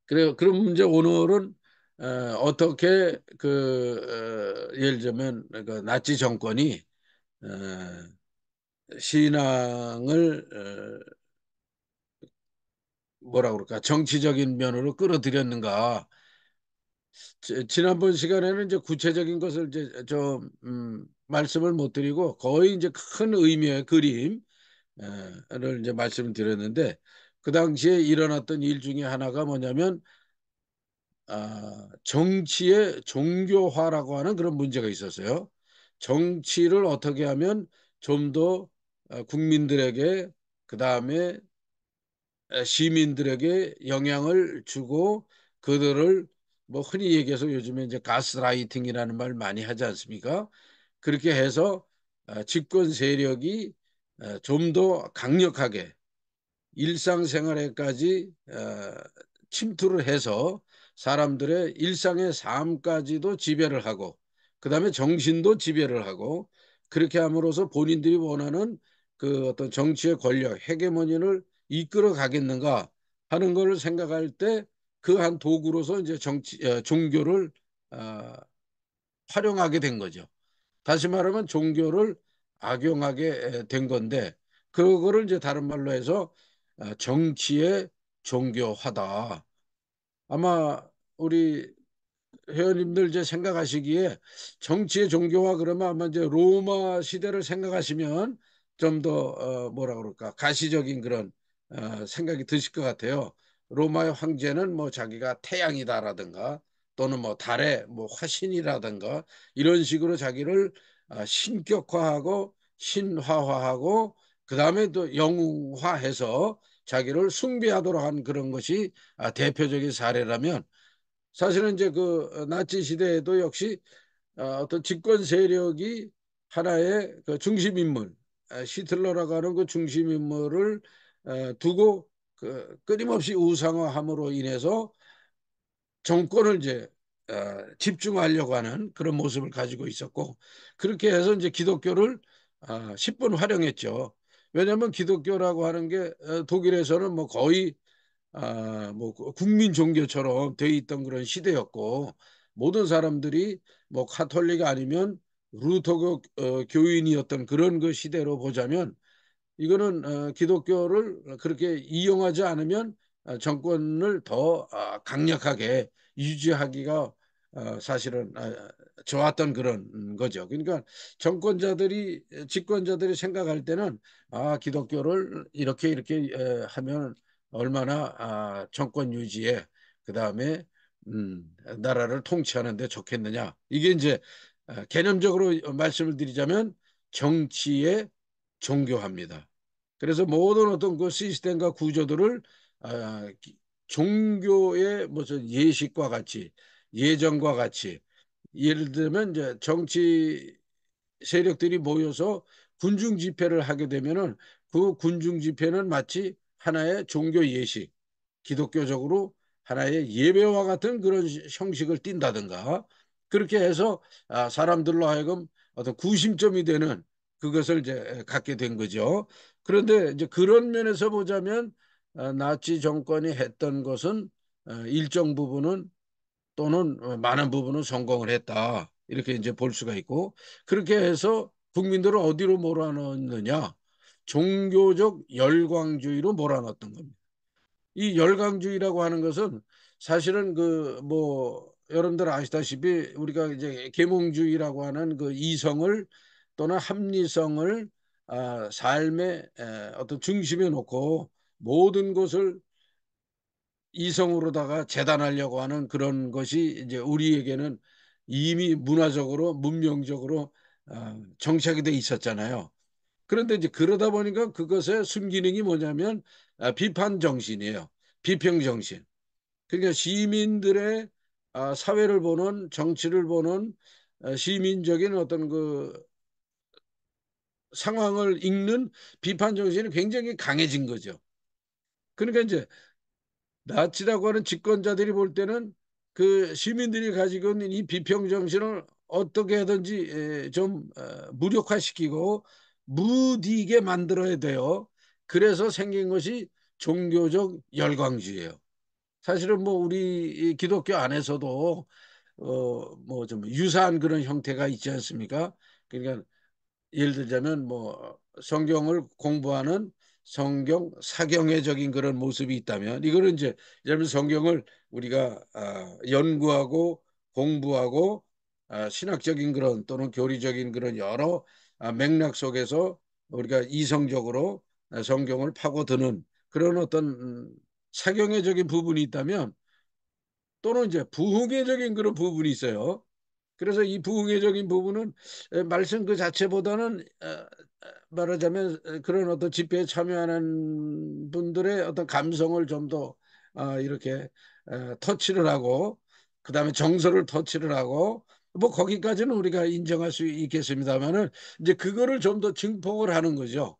그래요. 그럼 이제 오늘은 어떻게 예를 들면 그 나치 정권이 어, 신앙을 뭐라 그럴까 정치적인 면으로 끌어들였는가. 지난번 시간에는 이제 구체적인 것을 이제 좀 말씀을 못 드리고 거의 이제 큰 의미의 그림을 이제 말씀을 드렸는데, 그 당시에 일어났던 일 중에 하나가 뭐냐면 정치의 종교화라고 하는 그런 문제가 있었어요. 정치를 어떻게 하면 좀 더 국민들에게, 그다음에 시민들에게 영향을 주고 그들을, 뭐 흔히 얘기해서 요즘에 이제 가스라이팅이라는 말 많이 하지 않습니까? 그렇게 해서 집권 세력이 좀 더 강력하게 일상생활에까지 침투를 해서 사람들의 일상의 삶까지도 지배를 하고, 그다음에 정신도 지배를 하고, 그렇게 함으로써 본인들이 원하는 그 어떤 정치의 권력, 헤게모니를 이끌어 가겠는가 하는 걸 생각할 때 그 한 도구로서 이제 종교를 어, 활용하게 된 거죠. 다시 말하면 종교를 악용하게 된 건데, 그거를 이제 다른 말로 해서 정치의 종교화다. 아마 우리 회원님들 이제 생각하시기에 정치의 종교화 그러면 아마 이제 로마 시대를 생각하시면 좀 더 뭐라 그럴까 가시적인 그런 생각이 드실 것 같아요. 로마의 황제는 뭐 자기가 태양이다라든가 또는 뭐 달의 뭐 화신이라든가 이런 식으로 자기를 신격화하고 신화화하고 그다음에 또 영웅화해서 자기를 숭배하도록 한 그런 것이 대표적인 사례라면, 사실은 이제 그 나치 시대에도 역시 어떤 집권 세력이 하나의 그 중심 인물, 히틀러라고 하는 그 중심 인물을 두고 그 끊임없이 우상화함으로 인해서 정권을 이제 집중하려고 하는 그런 모습을 가지고 있었고, 그렇게 해서 이제 기독교를 10분 활용했죠. 왜냐하면 기독교라고 하는 게 독일에서는 뭐 거의 뭐 국민 종교처럼 돼 있던 그런 시대였고, 모든 사람들이 뭐 카톨릭 아니면 루터교 교인이었던 그런 그 시대로 보자면, 이거는 기독교를 그렇게 이용하지 않으면 정권을 더 강력하게 유지하기가 사실은 좋았던 그런 거죠. 그러니까 정권자들이 집권자들이 생각할 때는 기독교를 이렇게 하면 얼마나 정권 유지에, 그다음에 나라를 통치하는 데 좋겠느냐. 이게 이제 개념적으로 말씀을 드리자면 정치의 종교화입니다. 그래서 모든 어떤 그 시스템과 구조들을 아, 종교의 무슨 예식과 같이, 예정과 같이, 예를 들면 이제 정치 세력들이 모여서 군중 집회를 하게 되면은 그 군중 집회는 마치 하나의 종교 예식, 기독교적으로 하나의 예배와 같은 그런 형식을 띈다든가, 그렇게 해서 사람들로 하여금 어떤 구심점이 되는 그것을 이제 갖게 된 거죠. 그런데 이제 그런 면에서 보자면 나치 정권이 했던 것은 일정 부분은 또는 많은 부분은 성공을 했다. 이렇게 이제 볼 수가 있고, 그렇게 해서 국민들을 어디로 몰아넣느냐? 종교적 열광주의로 몰아넣었던 겁니다. 이 열강주의라고 하는 것은 사실은 그 뭐 여러분들 아시다시피 우리가 이제 계몽주의라고 하는 그 이성을 또는 합리성을 삶의 어떤 중심에 놓고 모든 것을 이성으로다가 재단하려고 하는 그런 것이 이제 우리에게는 이미 문화적으로 문명적으로 정착이 돼 있었잖아요. 그런데 이제 그러다 보니까 그것의 순기능이 뭐냐면 비판 정신이에요. 비평 정신. 그러니까 시민들의 사회를 보는, 정치를 보는 시민적인 어떤 그 상황을 읽는 비판 정신이 굉장히 강해진 거죠. 그러니까 이제 나치라고 하는 집권자들이 볼 때는 그 시민들이 가지고 있는 이 비평 정신을 어떻게 하든지 좀 무력화시키고 무디게 만들어야 돼요. 그래서 생긴 것이 종교적 열광주의예요. 사실은 뭐 우리 이 기독교 안에서도 뭐 좀 유사한 그런 형태가 있지 않습니까? 그러니까 예를 들자면 뭐 성경을 공부하는 성경 사경회적인 그런 모습이 있다면 이거는 이제 예를 들면 성경을 우리가 연구하고 공부하고 신학적인 그런 또는 교리적인 그런 여러 맥락 속에서 우리가 이성적으로 성경을 파고드는 그런 어떤 사경회적인 부분이 있다면 또는 이제 부흥회적인 그런 부분이 있어요. 그래서 이 부흥회적인 부분은 말씀 그 자체보다는 말하자면 그런 어떤 집회에 참여하는 분들의 어떤 감성을 좀 더 이렇게 터치를 하고 그다음에 정서를 터치를 하고 뭐 거기까지는 우리가 인정할 수 있겠습니다만은 이제 그거를 좀 더 증폭을 하는 거죠.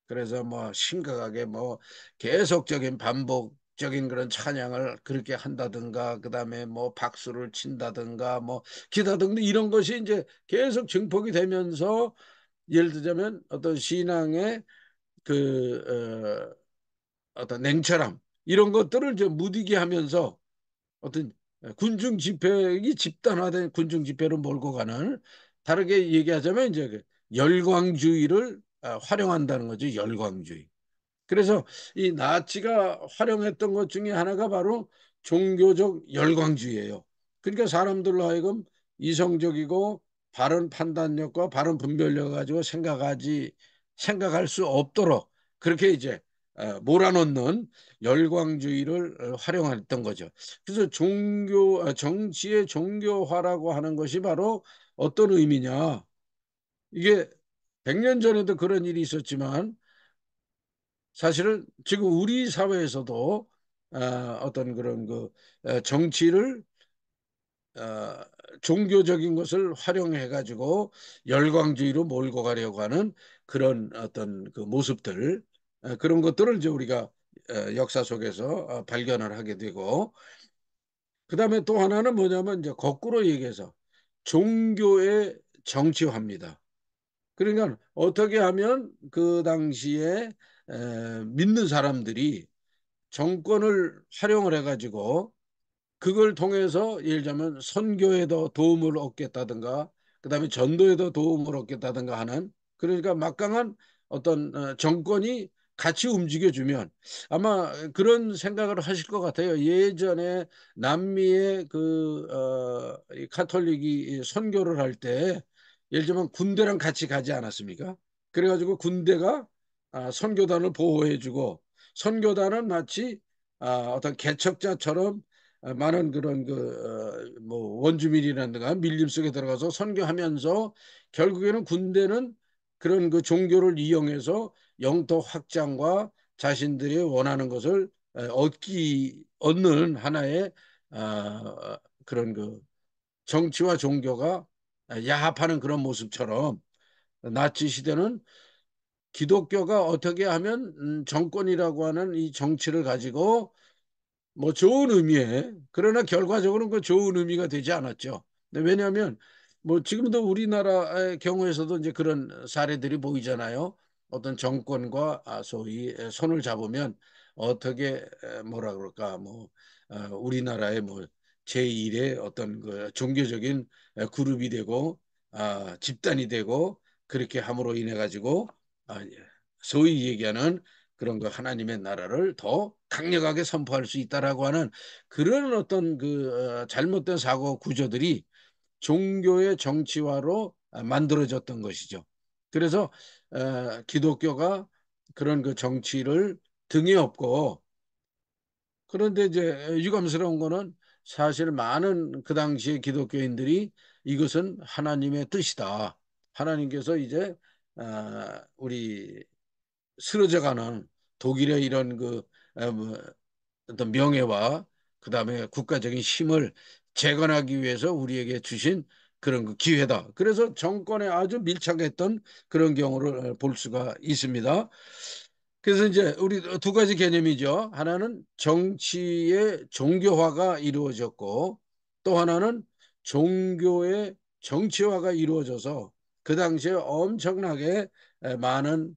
그래서 뭐 심각하게 뭐 계속적인 반복적인 그런 찬양을 그렇게 한다든가 그다음에 뭐 박수를 친다든가 뭐 기다든가 이런 것이 이제 계속 증폭이 되면서 예를 들자면 어떤 신앙의 그 어떤 냉철함 이런 것들을 이제 무디게 하면서 어떤 군중 집회이 집단화된 군중 집회로 몰고 가는 다르게 얘기하자면 이제 그 열광주의를 활용한다는 거죠. 열광주의. 그래서 이 나치가 활용했던 것 중에 하나가 바로 종교적 열광주의예요. 그러니까 사람들로 하여금 이성적이고 바른 판단력과 바른 분별력을 가지고 생각할 수 없도록 그렇게 이제 몰아넣는 열광주의를 활용했던 거죠. 그래서 정치의 종교화라고 하는 것이 바로 어떤 의미냐? 이게 100년 전에도 그런 일이 있었지만 사실은 지금 우리 사회에서도 어떤 그런 그 정치를 어, 종교적인 것을 활용해 가지고 열광주의로 몰고 가려고 하는 그런 어떤 그 모습들 그런 것들을 이제 우리가 역사 속에서 발견을 하게 되고 그다음에 또 하나는 뭐냐면 이제 거꾸로 얘기해서 종교의 정치화입니다. 그러니까 어떻게 하면 그 당시에 믿는 사람들이 정권을 활용을 해가지고 그걸 통해서 예를 들자면 선교에도 도움을 얻겠다든가 그다음에 전도에도 도움을 얻겠다든가 하는 그러니까 막강한 어떤 정권이 같이 움직여주면 아마 그런 생각을 하실 것 같아요. 예전에 남미의 이 카톨릭이 선교를 할 때 예를 들면 군대랑 같이 가지 않았습니까? 그래가지고 군대가 선교단을 보호해주고 선교단은 마치 어떤 개척자처럼 많은 그런 뭐 원주민이라든가 밀림 속에 들어가서 선교하면서 결국에는 군대는 그런 그 종교를 이용해서 영토 확장과 자신들이 원하는 것을 얻는 하나의 그런 그 정치와 종교가 야합하는 그런 모습처럼 나치 시대는 기독교가 어떻게 하면 정권이라고 하는 이 정치를 가지고 뭐 좋은 의미에 그러나 결과적으로는 그 좋은 의미가 되지 않았죠. 근데 왜냐하면 뭐 지금도 우리나라의 경우에서도 이제 그런 사례들이 보이잖아요. 어떤 정권과 소위 손을 잡으면 어떻게 뭐라 그럴까 뭐 우리나라의 뭐 제1의 어떤 그 종교적인 그룹이 되고 집단이 되고 그렇게 함으로 인해 가지고 소위 얘기하는 그런 거 하나님의 나라를 더 강력하게 선포할 수 있다라고 하는 그런 어떤 잘못된 사고 구조들이 종교의 정치화로 만들어졌던 것이죠. 그래서 기독교가 그런 그 정치를 등에 업고 그런데 이제 유감스러운 거는 사실 많은 그 당시의 기독교인들이 이것은 하나님의 뜻이다. 하나님께서 이제 우리 쓰러져가는 독일의 이런 뭐 어떤 명예와 그다음에 국가적인 힘을 재건하기 위해서 우리에게 주신 그런 그 기회다. 그래서 정권에 아주 밀착했던 그런 경우를 볼 수가 있습니다. 그래서 이제 우리 두 가지 개념이죠. 하나는 정치의 종교화가 이루어졌고 또 하나는 종교의 정치화가 이루어져서 그 당시에 엄청나게 많은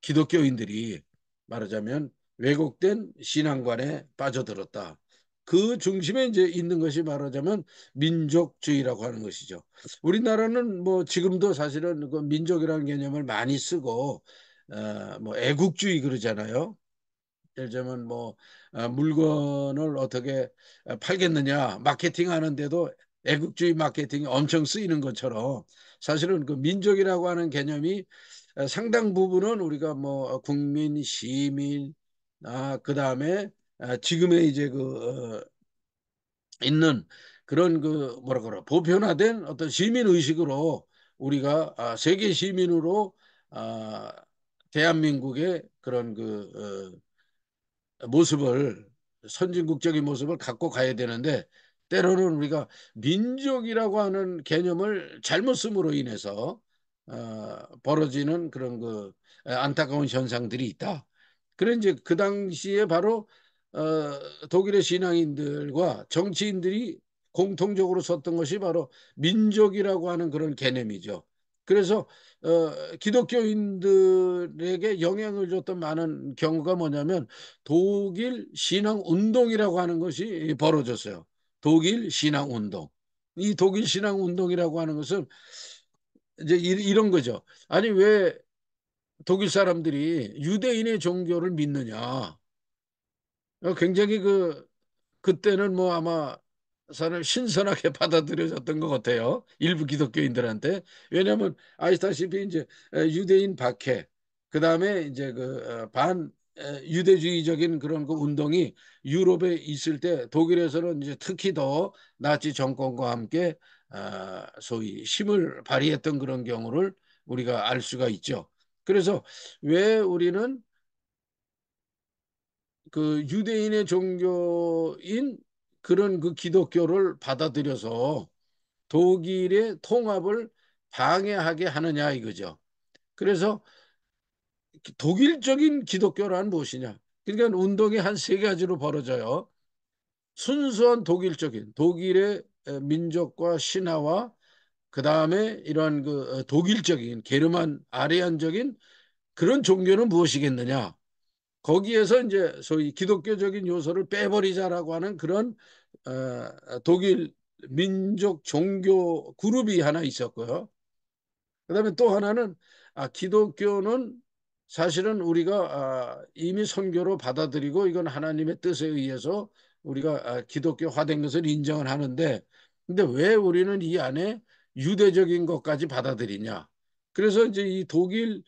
기독교인들이 말하자면 왜곡된 신앙관에 빠져들었다. 그 중심에 이제 있는 것이 말하자면 민족주의라고 하는 것이죠. 우리나라는 뭐 지금도 사실은 그 민족이라는 개념을 많이 쓰고 뭐 애국주의 그러잖아요. 예를 들면 뭐 물건을 어떻게 팔겠느냐 마케팅 하는데도 애국주의 마케팅이 엄청 쓰이는 것처럼 사실은 그 민족이라고 하는 개념이 상당 부분은 우리가 뭐 국민, 시민, 그다음에 지금의 이제 있는 그런 그 뭐라 그래 보편화된 어떤 시민 의식으로 우리가 세계 시민으로 아, 대한민국의 그런 모습을 선진국적인 모습을 갖고 가야 되는데 때로는 우리가 민족이라고 하는 개념을 잘못 쓰므로 인해서 벌어지는 그런 안타까운 현상들이 있다. 그런 이제 그 당시에 바로 독일의 신앙인들과 정치인들이 공통적으로 썼던 것이 바로 민족이라고 하는 그런 개념이죠. 그래서 기독교인들에게 영향을 줬던 많은 경우가 뭐냐면 독일 신앙 운동이라고 하는 것이 벌어졌어요. 독일 신앙 운동. 이 독일 신앙 운동이라고 하는 것은 이제 이런 거죠. 아니 왜 독일 사람들이 유대인의 종교를 믿느냐? 굉장히 그때는 뭐 아마 사람 신선하게 받아들여졌던 것 같아요. 일부 기독교인들한테. 왜냐하면 아시다시피 이제 유대인 박해, 그 다음에 이제 반 유대주의적인 그런 그 운동이 유럽에 있을 때 독일에서는 이제 특히 더 나치 정권과 함께 소위 힘을 발휘했던 그런 경우를 우리가 알 수가 있죠. 그래서 왜 우리는 그 유대인의 종교인 그런 그 기독교를 받아들여서 독일의 통합을 방해하게 하느냐 이거죠. 그래서 독일적인 기독교란 무엇이냐? 그러니까 운동이 한 세 가지로 벌어져요. 순수한 독일적인 독일의 민족과 신화와 그 다음에 이런 독일적인 게르만 아리안적인 그런 종교는 무엇이겠느냐? 거기에서 이제 소위 기독교적인 요소를 빼버리자라고 하는 그런 독일 민족 종교 그룹이 하나 있었고요. 그다음에 또 하나는 기독교는 사실은 우리가 이미 선교로 받아들이고 이건 하나님의 뜻에 의해서 우리가 기독교화된 것을 인정을 하는데 근데 왜 우리는 이 안에 유대적인 것까지 받아들이냐? 그래서 이제 이 독일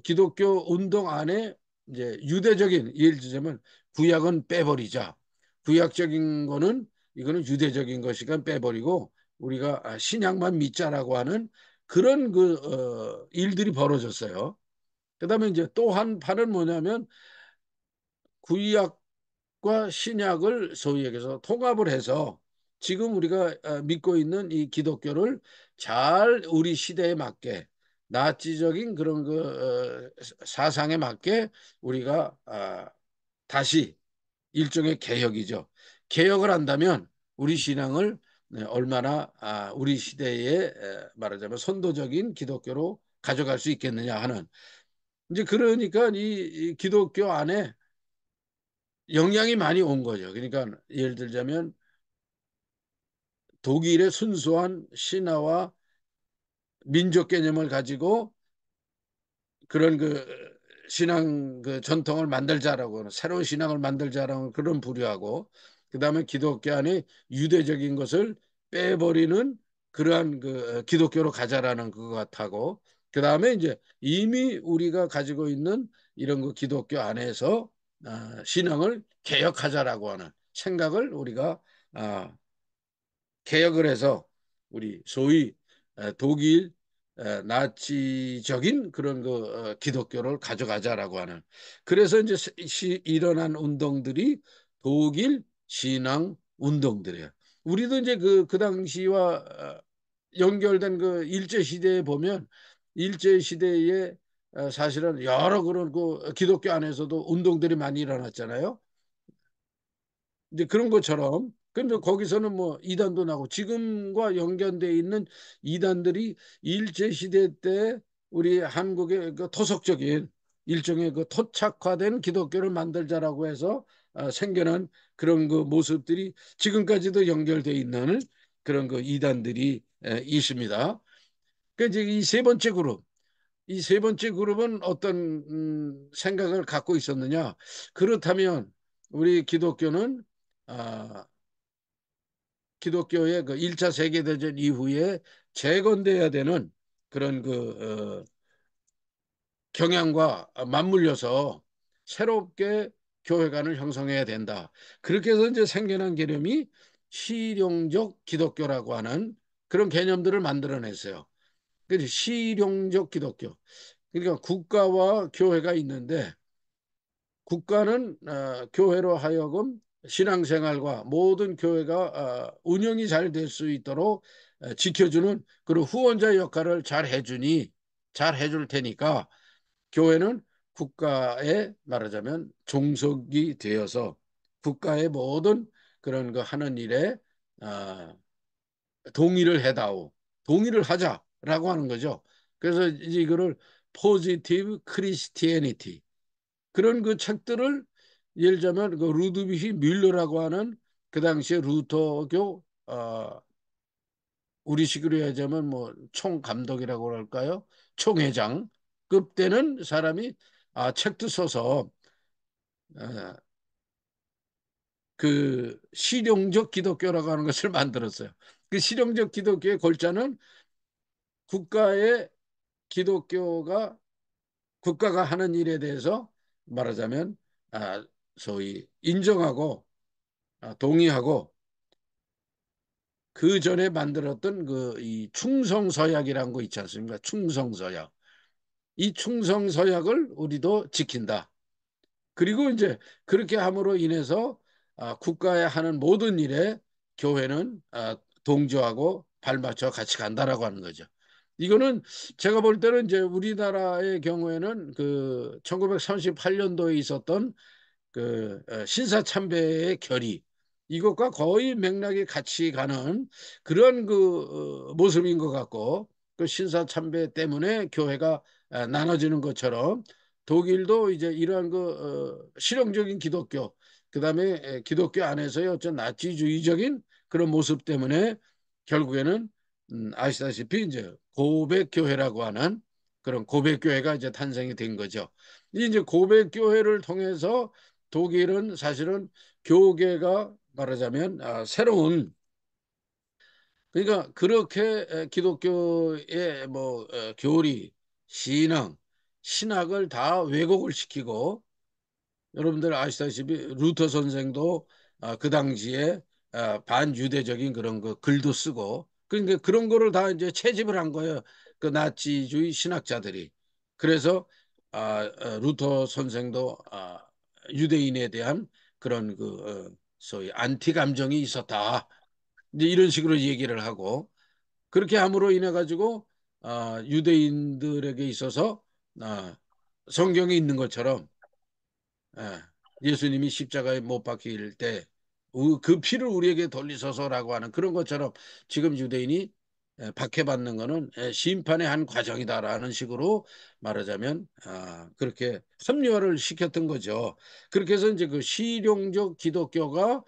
기독교 운동 안에 이제 유대적인 예를 들자면 구약은 빼버리자. 구약적인 거는 이거는 유대적인 것이니까 빼버리고 우리가 신약만 믿자라고 하는 그런 일들이 벌어졌어요. 그다음에 이제 또 한 판은 뭐냐면 구약과 신약을 소위 얘기해서 통합을 해서 지금 우리가 믿고 있는 이 기독교를 잘 우리 시대에 맞게 나치적인 그런 사상에 맞게 우리가 다시 일종의 개혁이죠. 개혁을 한다면 우리 신앙을 얼마나 우리 시대에 말하자면 선도적인 기독교로 가져갈 수 있겠느냐 하는 이제 그러니까 이 기독교 안에 영향이 많이 온 거죠. 그러니까 예를 들자면 독일의 순수한 신화와 민족 개념을 가지고 그런 신앙 전통을 만들자라고 하는 새로운 신앙을 만들자라는 그런 부류하고 그다음에 기독교 안에 유대적인 것을 빼버리는 그러한 기독교로 가자라는 것 같고 그다음에 이제 이미 우리가 가지고 있는 이런 기독교 안에서 신앙을 개혁하자라고 하는 생각을 우리가 아, 개혁을 해서 우리 소위 독일 나치적인 그런 기독교를 가져가자라고 하는 그래서 이제 일어난 운동들이 독일 신앙 운동들이에요. 우리도 이제 그 당시와 연결된 일제 시대에 보면 일제 시대에 사실은 여러 그런 기독교 안에서도 운동들이 많이 일어났잖아요. 이제 그런 것처럼 근데 거기서는 뭐 이단도 나고 지금과 연결돼 있는 이단들이 일제 시대 때 우리 한국의 토속적인 일종의 그 토착화된 기독교를 만들자라고 해서 생겨난 그런 그 모습들이 지금까지도 연결돼 있는 그런 그 이단들이 있습니다. 그 이제 이 세 번째 그룹, 이 세 번째 그룹은 어떤 생각을 갖고 있었느냐? 그렇다면 우리 기독교는 아, 기독교의 그 1차 세계대전 이후에 재건돼야 되는 그런 그 경향과 맞물려서 새롭게 교회관을 형성해야 된다. 그렇게 해서 이제 생겨난 개념이 실용적 기독교라고 하는 그런 개념들을 만들어냈어요. 그래서 실용적 기독교. 그러니까 국가와 교회가 있는데 국가는 교회로 하여금 신앙생활과 모든 교회가 운영이 잘 될 수 있도록 지켜주는 그런 후원자 역할을 잘 해줄 테니까 교회는 국가에 말하자면 종속이 되어서 국가의 모든 그런 거 하는 일에 어, 동의를 해다오, 동의를 하자라고 하는 거죠. 그래서 이제 이거를 포지티브 크리스티애니티 그런 그 책들을 예를 들자면 그 루드비히 뮬러라고 하는 그 당시에 루터교 우리식으로 하자면 뭐 총감독이라고 할까요? 총회장급 되는 사람이 책도 써서 어, 그 실용적 기독교라고 하는 것을 만들었어요. 그 실용적 기독교의 골자는 국가의 기독교가 국가가 하는 일에 대해서 말하자면 소위 인정하고 동의하고 그 전에 만들었던 그 이 충성서약이라는 거 있지 않습니까? 충성서약. 이 충성서약을 우리도 지킨다. 그리고 이제 그렇게 함으로 인해서 국가에 하는 모든 일에 교회는 동조하고 발맞춰 같이 간다라고 하는 거죠. 이거는 제가 볼 때는 이제 우리나라의 경우에는 그 1938년도에 있었던 그 신사참배의 결의 이것과 거의 맥락이 같이 가는 그런 그 모습인 것 같고 그 신사참배 때문에 교회가 나눠지는 것처럼 독일도 이제 이러한 그 실용적인 기독교 그다음에 기독교 안에서의 어떤 나치주의적인 그런 모습 때문에 결국에는 아시다시피 이제 고백교회라고 하는 그런 고백교회가 이제 탄생이 된 거죠. 이제 고백교회를 통해서 독일은 사실은 교계가 말하자면 새로운 그러니까 그렇게 기독교의 뭐 교리, 신앙, 신학을 다 왜곡을 시키고 여러분들 아시다시피 루터 선생도 그 당시에 반유대적인 그런 그 글도 쓰고 그러니까 그런 거를 다 이제 채집을 한 거예요. 그 나치주의 신학자들이. 그래서 루터 선생도 유대인에 대한 그런 그 소위 안티 감정이 있었다. 이제 이런 식으로 얘기를 하고 그렇게 함으로 인해 가지고 유대인들에게 있어서 성경에 있는 것처럼 예수님이 십자가에 못 박힐 때 그 피를 우리에게 돌리소서라고 하는 그런 것처럼 지금 유대인이 박해받는 것은 심판의 한 과정이다라는 식으로 말하자면 그렇게 합리화를 시켰던 거죠. 그렇게 해서 이제 그 실용적 기독교가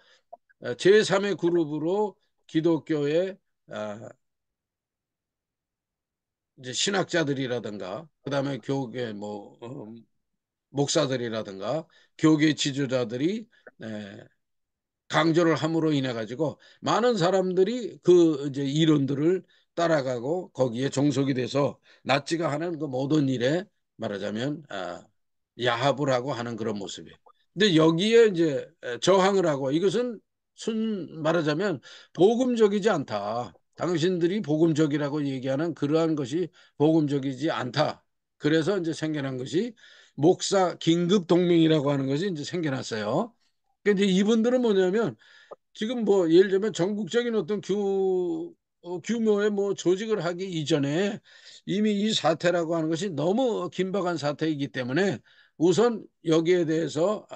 제3의 그룹으로 기독교의 이제 신학자들이라든가 그다음에 교계 뭐 목사들이라든가 교계 지도자들이 강조를 함으로 인해 가지고 많은 사람들이 그 이제 이론들을 따라가고 거기에 종속이 돼서 나치가 하는 그 모든 일에 말하자면 야합을 하고 하는 그런 모습이에요. 근데 여기에 이제 저항을 하고 이것은 순 말하자면 복음적이지 않다. 당신들이 복음적이라고 얘기하는 그러한 것이 복음적이지 않다. 그래서 이제 생겨난 것이 목사 긴급 동맹이라고 하는 것이 이제 생겨났어요. 근데 이분들은 뭐냐면 지금 뭐 예를 들면 전국적인 어떤 규모의 뭐 조직을 하기 이전에 이미 이 사태라고 하는 것이 너무 긴박한 사태이기 때문에 우선 여기에 대해서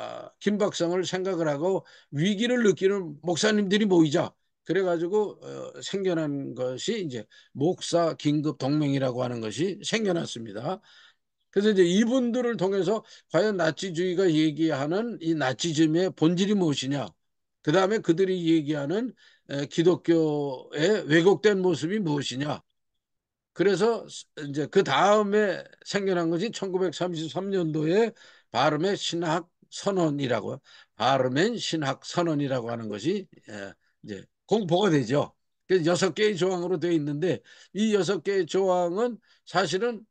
긴박성을 생각을 하고 위기를 느끼는 목사님들이 모이자. 그래가지고 생겨난 것이 이제 목사 긴급 동맹이라고 하는 것이 생겨났습니다. 그래서 이제 이분들을 통해서 과연 나치주의가 얘기하는 이 나치즘의 본질이 무엇이냐? 그 다음에 그들이 얘기하는 기독교의 왜곡된 모습이 무엇이냐? 그래서 이제 그 다음에 생겨난 것이 1933년도에 바르멘 신학 선언이라고, 바르멘 신학 선언이라고 하는 것이 이제 공포가 되죠. 그래서 6개의 조항으로 되어 있는데 이 6개의 조항은 사실은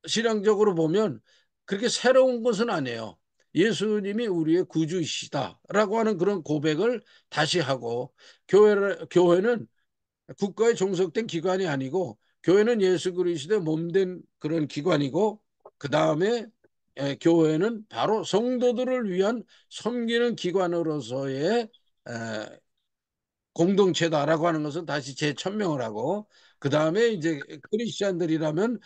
신앙적으로 보면 그렇게 새로운 것은 아니에요. 예수님이 우리의 구주이시다라고 하는 그런 고백을 다시 하고, 교회는 국가에 종속된 기관이 아니고 교회는 예수 그리스도의 몸된 그런 기관이고, 그 다음에 교회는 바로 성도들을 위한 섬기는 기관으로서의 공동체다라고 하는 것을 다시 재천명을 하고, 그 다음에 이제 크리스찬들이라면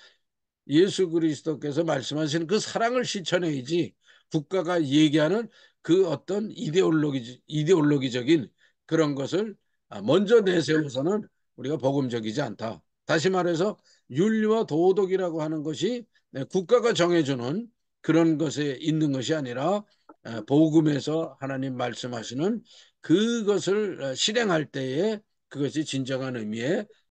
예수 그리스도께서 말씀하시는 그 사랑을 실천해야지, 국가가 얘기하는 그 어떤 이데올로기적인 그런 것을 먼저 내세워서는 우리가 복음적이지 않다. 다시 말해서 윤리와 도덕이라고 하는 것이 국가가 정해주는 그런 것에 있는 것이 아니라 복음에서 하나님 말씀하시는 그것을 실행할 때에 그것이 진정한 의미의